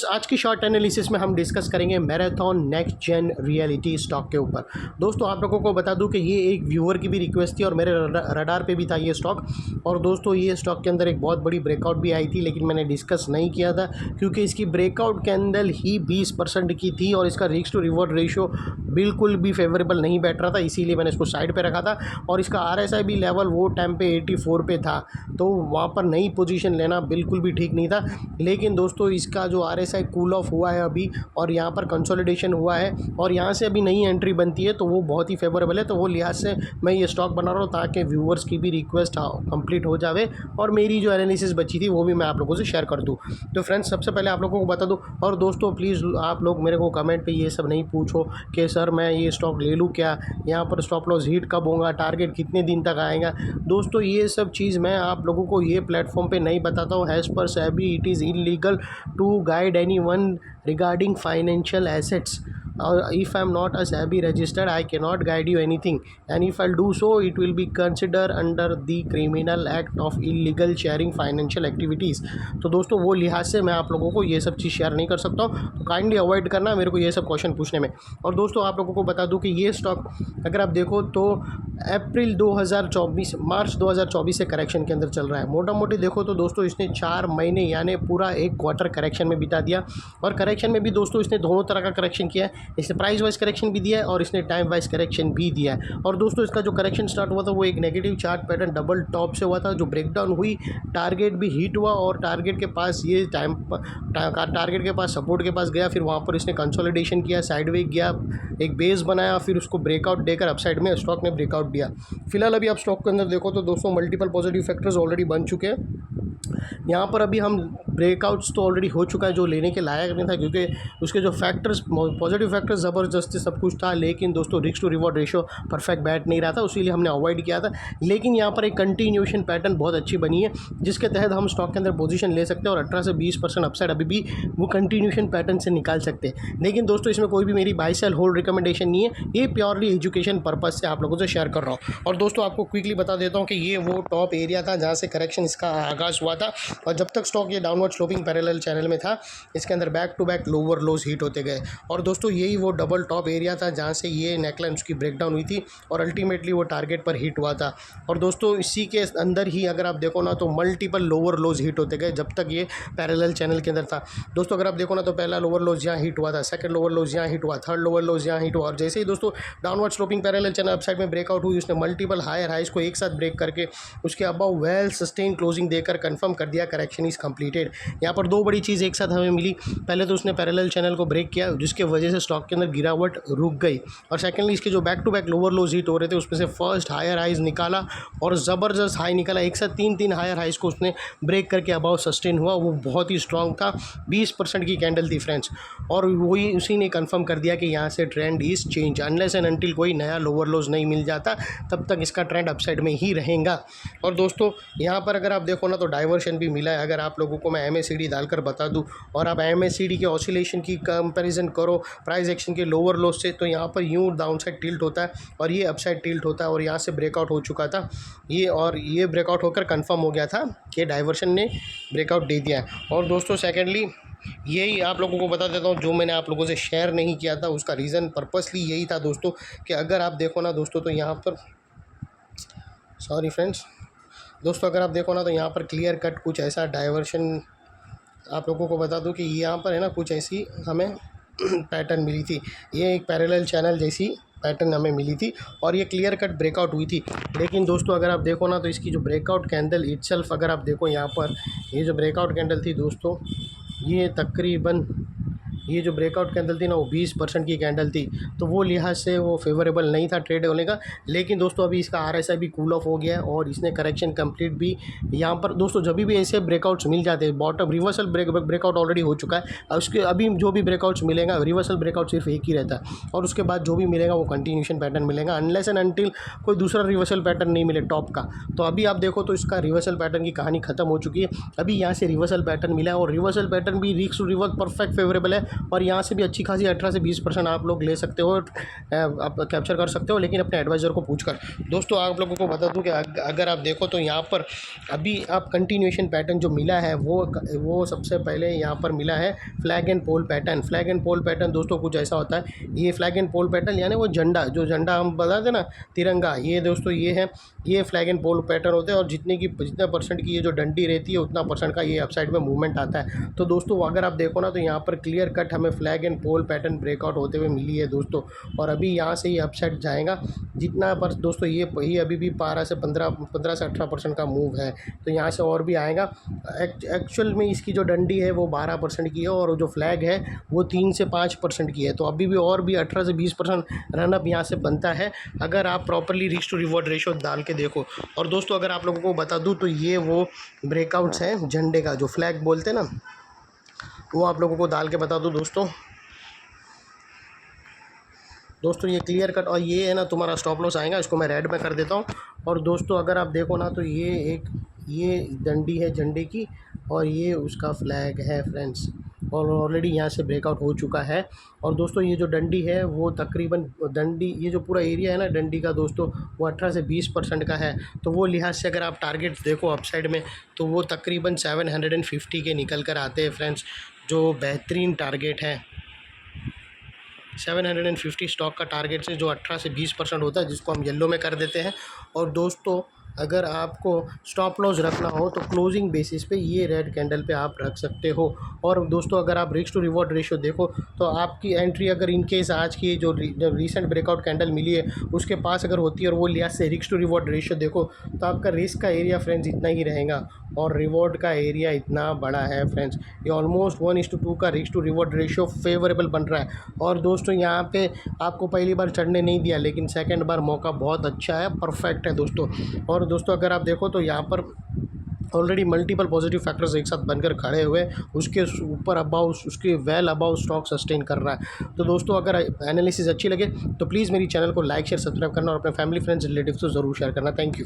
आज की short analysis में हम डिस्कस करेंगे marathon next gen realty stock के ऊपर। दोस्तों आप लोगों को बता दूं कि ये एक व्यूअर की भी रिक्वेस्ट थी और मेरे रडार पे भी था ये स्टॉक। और दोस्तों ये स्टॉक के अंदर एक बहुत बड़ी ब्रेकआउट भी आई थी, लेकिन मैंने डिस्कस नहीं किया था क्योंकि इसकी ब्रेकआउट के अंदर ही 20% की थी और इसका रिस्क टू रिवॉर्ड रेशियो बिल्कुल भी फेवरेबल नहीं बैठ रहा था, इसीलिए मैंने इसको साइड पर रखा था। और इसका RSI भी लेवल वो टाइम पे 84 पे था, तो वहाँ पर नई पोजीशन लेना बिल्कुल भी ठीक नहीं था। लेकिन दोस्तों इसका जो RSI कूल ऑफ हुआ है अभी और यहाँ पर कंसोलिडेशन हुआ है और यहाँ से अभी नई एंट्री बनती है तो वो बहुत ही फेवरेबल है। तो वो लिहाज से मैं ये स्टॉक बना रहा हूँ ताकि व्यूअर्स की भी रिक्वेस्ट कंप्लीट हो जावे और मेरी जो एनालिसिस बची थी वो भी मैं आप लोगों से शेयर कर दूँ। तो फ्रेंड्स सबसे पहले आप लोगों को बता दूँ, और दोस्तों प्लीज़ आप लोग मेरे को कमेंट पे ये सब नहीं पूछो कि सर मैं ये स्टॉक ले लूँ क्या, यहाँ पर स्टॉप लॉस हिट कब होगा, टारगेट कितने दिन तक आएगा। दोस्तों ये सब चीज़ मैं आप लोगों को ये प्लेटफॉर्म पे नहीं बताता हूँ। As per SEBI it is illegal to guide anyone regarding financial assets. If I am not a SEBI registered, I cannot guide you anything, and if I'll do so, it will be considered under the criminal act of illegal sharing financial activities. तो दोस्तों वो लिहाज से मैं आप लोगों को ये सब चीज़ शेयर नहीं कर सकता हूँ, तो काइंडली अवॉइड करना मेरे को ये सब क्वेश्चन पूछने में। और दोस्तों आप लोगों को बता दूँ कि ये स्टॉक अगर आप देखो तो अप्रैल 2024 मार्च 2024 से करेक्शन के अंदर चल रहा है। मोटा मोटी देखो तो दोस्तों इसने 4 महीने यानी पूरा एक क्वार्टर करेक्शन में बिता दिया। और करेक्शन में भी दोस्तों इसने दोनों तरह का करेक्शन किया है, इसने प्राइस वाइज करेक्शन भी दिया है और इसने टाइम वाइज करेक्शन भी दिया है। और दोस्तों इसका जो करेक्शन स्टार्ट हुआ था वो एक negative chart pattern double top से हुआ था, जो ब्रेकडाउन हुई, टारगेट भी हिट हुआ और टारगेट के पास ये टारगेट के पास सपोर्ट के पास गया, फिर वहाँ पर इसने कंसोलिडेशन किया, साइडवेज गया, एक बेस बनाया, फिर उसको ब्रेकआउट देकर अपसाइड में स्टॉक ने ब्रेकआउट दिया। फिलहाल अभी आप स्टॉक के अंदर देखो तो दोस्तों मल्टीपल पॉजिटिव फैक्टर्स ऑलरेडी बन चुके हैं। यहाँ पर अभी हम ब्रेकआउट्स तो ऑलरेडी हो चुका है जो लेने के लायक नहीं था, क्योंकि उसके जो फैक्टर्स पॉजिटिव फैक्टर्स ज़बरदस्ती सब कुछ था, लेकिन दोस्तों risk to reward ratio perfect बैठ नहीं रहा था, इसीलिए हमने अवॉइड किया था। लेकिन यहाँ पर एक कंटिन्यूएशन पैटर्न बहुत अच्छी बनी है जिसके तहत हम स्टॉक के अंदर पोजीशन ले सकते हैं और 18 से 20% अपसाइड अभी भी वो कंटिन्यूएशन पैटर्न से निकाल सकते हैं। लेकिन दोस्तों इसमें कोई भी मेरी बाय सेल होल्ड रिकमेंडेशन नहीं है, ये प्योरली एजुकेशन पर्पज से आप लोगों से शेयर कर रहा हूँ। और दोस्तों आपको क्विकली बता देता हूँ कि ये वो टॉप एरिया था जहाँ से करेक्शन इसका आगाज़ हुआ था, और जब तक स्टॉक ये डाउनवर्ड स्लोपिंग पैरेलल चैनल में था इसके अंदर back to back lower lows hit होते गए। और दोस्तों यही वो डबल टॉप एरिया था जहाँ से ये नेकलाइन उसकी ब्रेकडाउन हुई थी और अल्टीमेटली वो टारगेट पर हिट हुआ था। और दोस्तों इसी के अंदर ही अगर आप देखो ना तो मल्टीपल लोअर लोज हिट होते गए जब तक ये पैरेलल चैनल के अंदर था। दोस्तों अगर आप देखो ना तो पहला लोअर लोज यहाँ हिट हुआ था, सेकंड लोअर लोज यहाँ हिट हुआ, थर्ड लोअर लोज यहाँ हिट हुआ, और जैसे ही दोस्तों downward sloping parallel channel upside में ब्रेकआउट हुई उसने मल्टीपल हायर हाइज को एक साथ ब्रेक करके उसके अबाउ वेल सस्टेन क्लोजिंग देकर कंफर्म कर दिया करेक्शन इज कंप्लीटेड। यहाँ पर दो बड़ी चीज़ एक साथ हमें मिली, पहले तो उसने पैरेलल चैनल को ब्रेक किया जिसके वजह से स्टॉक के अंदर गिरावट रुक गई, और सेकेंडली इसके जो back to back lower lows hit हो रहे थे उसमें से फर्स्ट हायर हाइज निकाला और ज़बरदस्त हाई निकाला, एक साथ तीन हायर हाइज को उसने ब्रेक करके अबाउ सस्टेन हुआ, वो बहुत ही स्ट्रॉन्ग था, 20% की कैंडल थी फ्रेंड्स। और वही उसी ने कंफर्म कर दिया कि यहाँ से trend is change, unless and until कोई नया लोअर लोज नहीं मिल जाता तब तक इसका ट्रेंड अपसाइड में ही रहेगा। और दोस्तों यहाँ पर अगर आप देखो ना तो डाइवर्शन भी मिला है। अगर आप लोगों को मैं MACD डालकर बता दूँ और आप MACD के ऑसिलेशन की कंपैरिजन करो प्राइस एक्शन के लोअर लोज से, तो यहाँ पर यूँ डाउन साइड टिल्ट होता है और ये अपसाइड टिल्ट होता है, और यहाँ से ब्रेकआउट हो चुका था ये, और ये ब्रेकआउट होकर कंफर्म हो गया था कि डाइवर्शन ने ब्रेकआउट दे दिया है। और दोस्तों सेकेंडली यही आप लोगों को बता देता हूँ जो मैंने आप लोगों से शेयर नहीं किया था उसका रीज़न पर्पसली यही था दोस्तों कि अगर आप देखो ना दोस्तों तो यहाँ पर सॉरी फ्रेंड्स दोस्तों अगर आप देखो ना तो यहाँ पर क्लियर कट कुछ ऐसा डाइवर्शन आप लोगों को बता दूं कि यहाँ पर है ना कुछ ऐसी हमें पैटर्न मिली थी, ये एक पैरेलल चैनल जैसी पैटर्न हमें मिली थी और ये क्लियर कट ब्रेकआउट हुई थी। लेकिन दोस्तों अगर आप देखो ना तो इसकी जो ब्रेकआउट कैंडल इटसेल्फ अगर आप देखो यहाँ पर ये जो ब्रेकआउट कैंडल थी दोस्तों ये तकरीबन ये जो ब्रेकआउट कैंडल थी ना वो 20% की कैंडल थी, तो वो लिहाज से वो फेवरेबल नहीं था ट्रेड होने का। लेकिन दोस्तों अभी इसका RSI भी कूल ऑफ हो गया है और इसने करेक्शन कंप्लीट भी यहाँ पर दोस्तों जब भी ऐसे ब्रेकआउट्स मिल जाते हैं, बॉटम रिवर्सल ब्रेकआउट ऑलरेडी हो चुका है, उसके अभी जो भी ब्रेकआउट्स मिलेगा रिवर्सल ब्रेकआउट सिर्फ एक ही रहता है और उसके बाद जो भी मिलेगा वो कंटिन्यूशन पैटर्न मिलेगा, अनलेस एंड अनटिल कोई दूसरा रिवर्सल पैटर्न नहीं मिले टॉप का। तो अभी आप देखो तो इसका रिवर्सल पैटर्न की कहानी खत्म हो चुकी है, अभी यहाँ से रिवर्सल पैटर्न मिला है और रिवर्सल पैटर्न भी risk to reverse perfect favourable है और यहाँ से भी अच्छी खासी 18 से 20% आप लोग ले सकते हो, आप कैप्चर कर सकते हो, लेकिन अपने एडवाइज़र को पूछकर। दोस्तों आप लोगों को बता दूं कि अगर आप देखो तो यहाँ पर अभी आप कंटिन्यूएशन पैटर्न जो मिला है वो सबसे पहले यहाँ पर मिला है flag and pole pattern. Flag and pole pattern दोस्तों कुछ ऐसा होता है, ये फ्लैग एंड पोल पैटर्न यानी वो झंडा, जो झंडा हम बताते ना तिरंगा, ये दोस्तों ये है, ये फ्लैग एंड पोल पैटर्न होते हैं। और जितना परसेंट की ये जो डंडी रहती है उतना परसेंट का ये अपसाइड में मूवमेंट आता है। तो दोस्तों अगर आप देखो ना तो यहाँ पर क्लियर कट हमें flag and pole pattern breakout होते हुए मिली है दोस्तों। और अभी यहाँ से ये अपसाइड जाएगा जितना पर दोस्तों ये अभी भी 12 से 18% का मूव है, तो यहाँ से और भी आएगा। एक्चुअल में इसकी जो डंडी है वो 12% की है और जो फ्लैग है वो 3 से 5% की है, तो अभी भी और भी 18 से 20% रनअप यहाँ से बनता है अगर आप properly risk to reward ratio डाल के देखो। और दोस्तों अगर आप लोगों को बता दूं तो ये वो ब्रेकआउट्स हैं झंडे का, जो फ्लैग बोलते हैं ना, वो आप लोगों को डाल के बता दूं दोस्तों ये क्लियर कट। और ये है ना तुम्हारा स्टॉप लॉस आएगा, इसको मैं रेड में कर देता हूँ। और दोस्तों अगर आप देखो ना तो ये डंडी है झंडे की और ये उसका फ्लैग है फ्रेंड्स, और ऑलरेडी यहाँ से ब्रेकआउट हो चुका है। और दोस्तों ये जो डंडी है वो तकरीबन डंडी, ये जो पूरा एरिया है ना डंडी का दोस्तों, वो 18 से 20% का है। तो वो लिहाज से अगर आप टारगेट देखो अपसाइड में तो वो तकरीबन 750 के निकल कर आते हैं फ्रेंड्स, जो बेहतरीन टारगेट है। 750 स्टॉक का टारगेट से जो 18 से 20% होता है, जिसको हम येलो में कर देते हैं। और दोस्तों अगर आपको स्टॉप लॉस रखना हो तो क्लोजिंग बेसिस पे ये रेड कैंडल पे आप रख सकते हो। और दोस्तों अगर आप रिस्क टू रिवॉर्ड रेशियो देखो तो आपकी एंट्री अगर इन केस आज की जो रिसेंट ब्रेकआउट कैंडल मिली है उसके पास अगर होती है और वो लिहाज से रिस्क टू रिवॉर्ड रेशियो देखो तो आपका रिस्क का एरिया फ्रेंड्स इतना ही रहेगा और रिवॉर्ड का एरिया इतना बड़ा है फ्रेंड्स। ये ऑलमोस्ट 1:2 का risk to reward ratio favourable बन रहा है। और दोस्तों यहाँ पे आपको पहली बार चढ़ने नहीं दिया, लेकिन सेकेंड बार मौका बहुत अच्छा है, परफेक्ट है दोस्तों। और दोस्तों अगर आप देखो तो यहाँ पर ऑलरेडी मल्टीपल पॉजिटिव फैक्टर्स एक साथ बनकर खड़े हुए, उसके ऊपर अबाउ, उसके वेल अबाउ स्टॉक सस्टेन कर रहा है। तो दोस्तों अगर एनालिसिस अच्छी लगे तो प्लीज़ मेरी चैनल को लाइक शेयर सब्सक्राइब करना और अपने फैमिली फ्रेंड्स रिलेटिव्स को ज़रूर शेयर करना। Thank you.